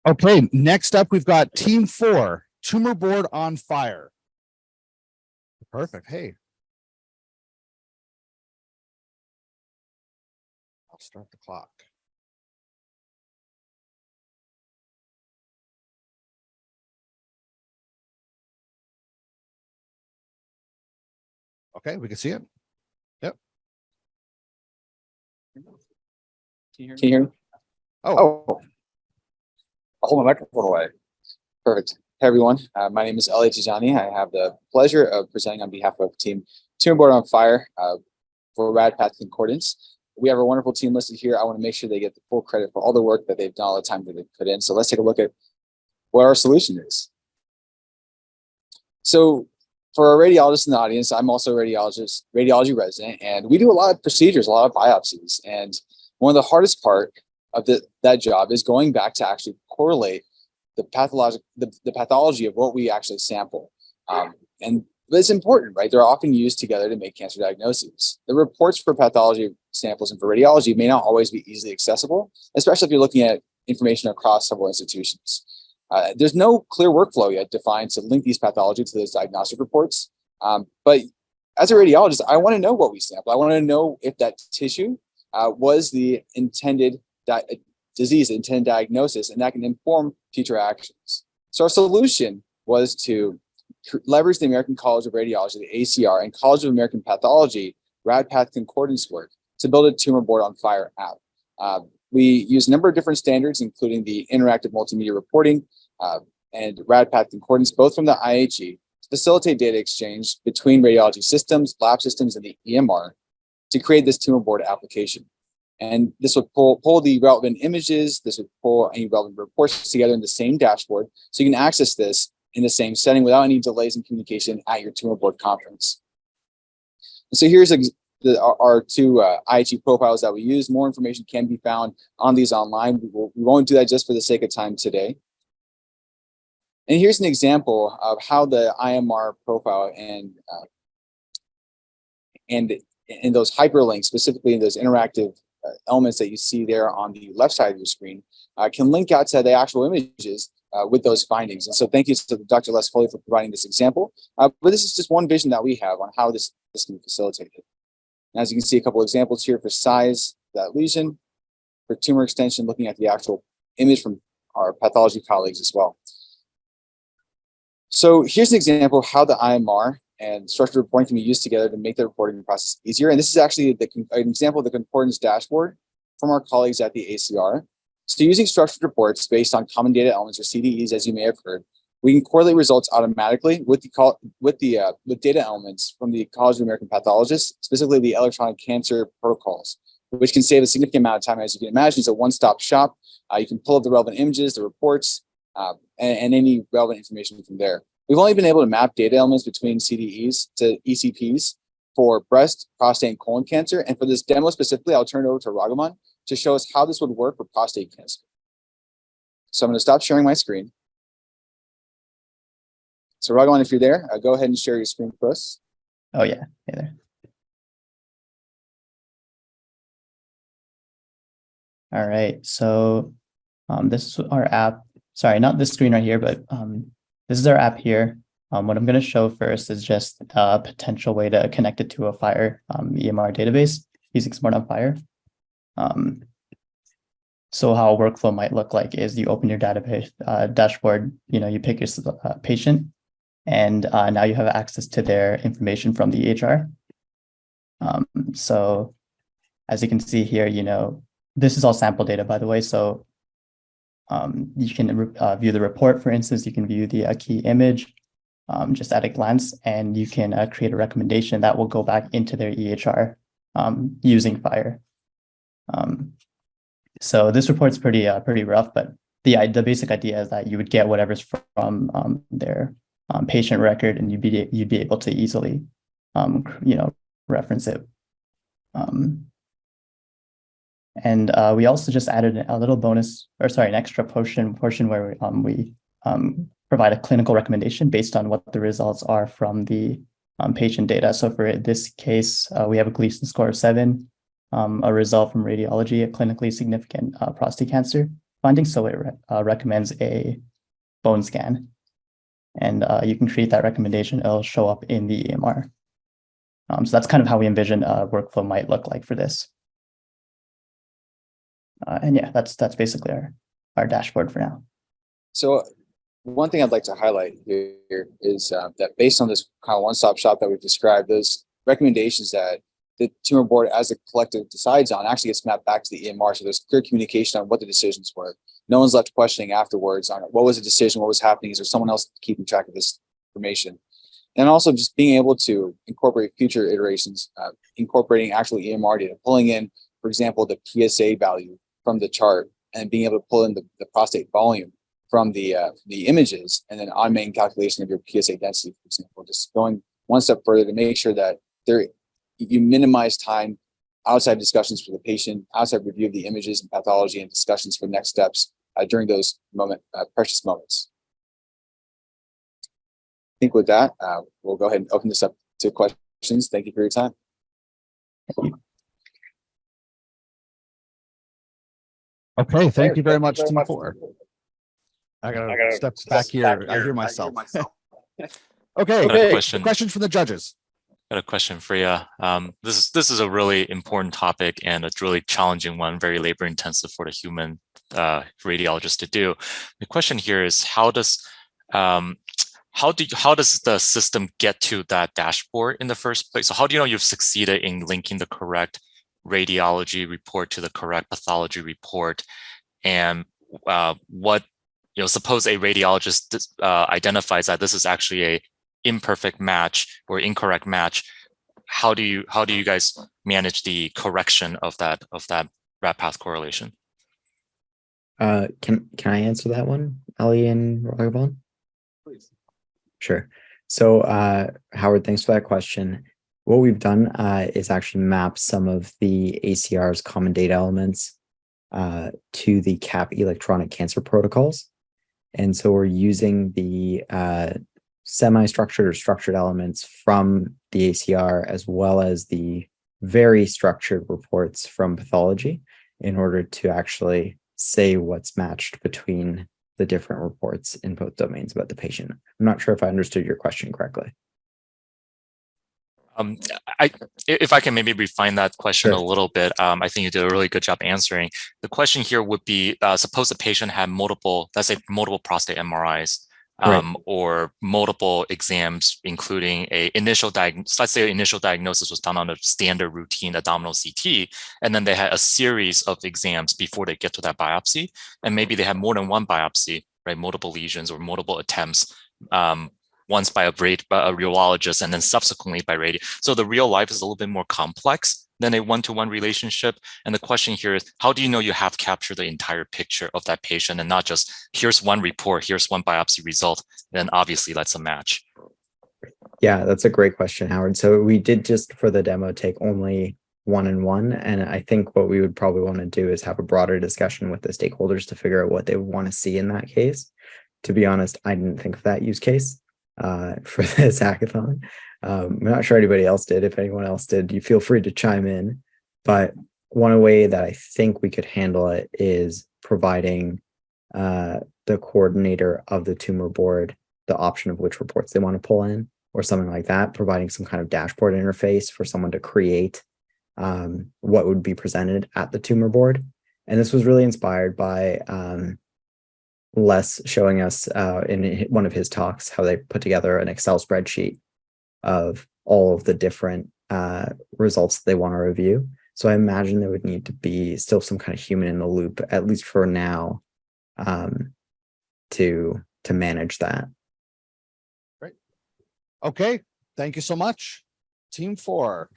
Okay, next up, we've got Team 4, Tumor Board on FHIR. Perfect. Hey. I'll start the clock. Okay, we can see it. Yep. Can you hear me? Oh. I'll hold my microphone away. Perfect. Hey, everyone. My name is Elliot Tijani. I have the pleasure of presenting on behalf of Team Tumor Board on FHIR for RadPath Concordance. We have a wonderful team listed here. I want to make sure they get the full credit for all the work that they've done, all the time that they've put in. So let's take a look at what our solution is. So for our radiologists in the audience, I'm also a radiology resident, and we do a lot of procedures, a lot of biopsies. And one of the hardest part of that job is going back to actually correlate the pathology of what we actually sample. And it's important, right? They're often used together to make cancer diagnoses. The reports for pathology samples and for radiology may not always be easily accessible, especially if you're looking at information across several institutions. There's no clear workflow yet defined to link these pathology to those diagnostic reports. But as a radiologist, I want to know what we sample. I want to know if that tissue was the intended disease, intended diagnosis, and that can inform future actions. So our solution was to leverage the American College of Radiology, the ACR, and College of American Pathology RadPath concordance work to build a tumor board on FHIR app. We use a number of different standards, including the interactive multimedia reporting and RadPath concordance, both from the IHE, to facilitate data exchange between radiology systems, lab systems, and the EMR to create this tumor board application. And this would pull the relevant images, this would pull any relevant reports together in the same dashboard, so you can access this in the same setting without any delays in communication at your tumor board conference. And so here's our two IHE profiles that we use. More information can be found on these online. We won't do that just for the sake of time today. And here's an example of how the IMR profile and in those hyperlinks, specifically in those interactive elements that you see there on the left side of your screen, can link out to the actual images with those findings. And so thank you to Dr. Les Foley for providing this example. But this is just one vision that we have on how this can be facilitated. And as you can see, a couple examples here for size, that lesion, for tumor extension, looking at the actual image from our pathology colleagues as well. So here's an example of how the IMR and structured reporting can be used together to make the reporting process easier. And this is actually an example of the concordance dashboard from our colleagues at the ACR. So using structured reports based on common data elements, or CDEs, as you may have heard, we can correlate results automatically with data elements from the College of American Pathologists, specifically the electronic cancer protocols, which can save a significant amount of time. As you can imagine, it's a one-stop shop. You can pull up the relevant images, the reports, and any relevant information from there. We've only been able to map data elements between CDEs to ECPs for breast, prostate, and colon cancer. And for this demo specifically, I'll turn it over to Ragaman to show us how this would work for prostate cancer. So I'm going to stop sharing my screen. So Ragaman, if you're there, go ahead and share your screen for us. Oh yeah, hey there. All right, so this is our app. Sorry, not this screen right here, but this is our app here. What I'm going to show first is just a potential way to connect it to a FHIR EMR database using Smart on FHIR. So how a workflow might look like is you open your database dashboard, you pick your patient, and now you have access to their information from the EHR. So as you can see here, this is all sample data, by the way. So you can view the report, for instance, you can view the key image just at a glance, and you can create a recommendation that will go back into their EHR using FHIR. So this report's pretty rough, but the basic idea is that you would get whatever's from their patient record, and you'd be able to easily reference it. And we also just added a little bonus, an extra portion where we provide a clinical recommendation based on what the results are from the patient data. So for this case, we have a Gleason score of 7, a result from radiology, a clinically significant prostate cancer. finding, so it recommends a bone scan. And you can create that recommendation. It'll show up in the EMR. So that's kind of how we envision a workflow might look like for this. And yeah, that's basically our dashboard for now. So one thing I'd like to highlight here is that based on this kind of one-stop shop that we've described, those recommendations that the tumor board as a collective decides on actually gets mapped back to the EMR. So there's clear communication on what the decisions were. No one's left questioning afterwards on what was the decision, what was happening, is there someone else keeping track of this information? And also just being able to incorporate future iterations, incorporating actual EMR data, pulling in, for example, the PSA value from the chart and being able to pull in the prostate volume from the images, and then automating calculation of your PSA density, for example, just going one step further to make sure that you minimize time outside discussions for the patient, outside review of the images and pathology, and discussions for next steps during those precious moments. I think with that, we'll go ahead and open this up to questions. Thank you for your time. Okay, thank you very much, Team 4. I gotta step back here. I hear myself. Okay, questions from the judges. Got a question for you. This is a really important topic and a really challenging one, very labor intensive for the human radiologist to do. The question here is how does the system get to that dashboard in the first place? So how do you know you've succeeded in linking the correct radiology report to the correct pathology report? And what, suppose a radiologist identifies that this is actually a imperfect match or incorrect match. How do you guys manage the correction of that rat path correlation? Can I answer that one, Ali and Raghavan? Please. Sure. So Howard, thanks for that question. What we've done is actually map some of the ACR's common data elements to the CAP electronic cancer protocols. And so we're using the semi-structured or structured elements from the ACR as well as the very structured reports from pathology in order to actually say what's matched between the different reports in both domains about the patient. I'm not sure if I understood your question correctly. If I can maybe refine that question Sure. a little bit, I think you did a really good job answering. The question here would be, suppose a patient had multiple prostate MRIs, Right. or multiple exams, including let's say an initial diagnosis was done on a standard routine abdominal CT, and then they had a series of exams before they get to that biopsy, and maybe they had more than one biopsy, right? Multiple lesions or multiple attempts, once by a radiologist and then subsequently by radio. So the real life is a little bit more complex than a one-to-one relationship. And the question here is, how do you know you have captured the entire picture of that patient and not just here's one report, here's one biopsy result, then obviously that's a match. Yeah, that's a great question, Howard. So we did just for the demo take only one-on-one. And I think what we would probably want to do is have a broader discussion with the stakeholders to figure out what they would want to see in that case. To be honest, I didn't think of that use case for this hackathon. I'm not sure anybody else did. If anyone else did, you feel free to chime in. But one way that I think we could handle it is providing the coordinator of the tumor board the option of which reports they want to pull in or something like that, providing some kind of dashboard interface for someone to create what would be presented at the tumor board. And this was really inspired by Les showing us in one of his talks how they put together an Excel spreadsheet of all of the different results they want to review. So I imagine there would need to be still some kind of human in the loop, at least for now, to manage that. Great. Okay, thank you so much. Team 4.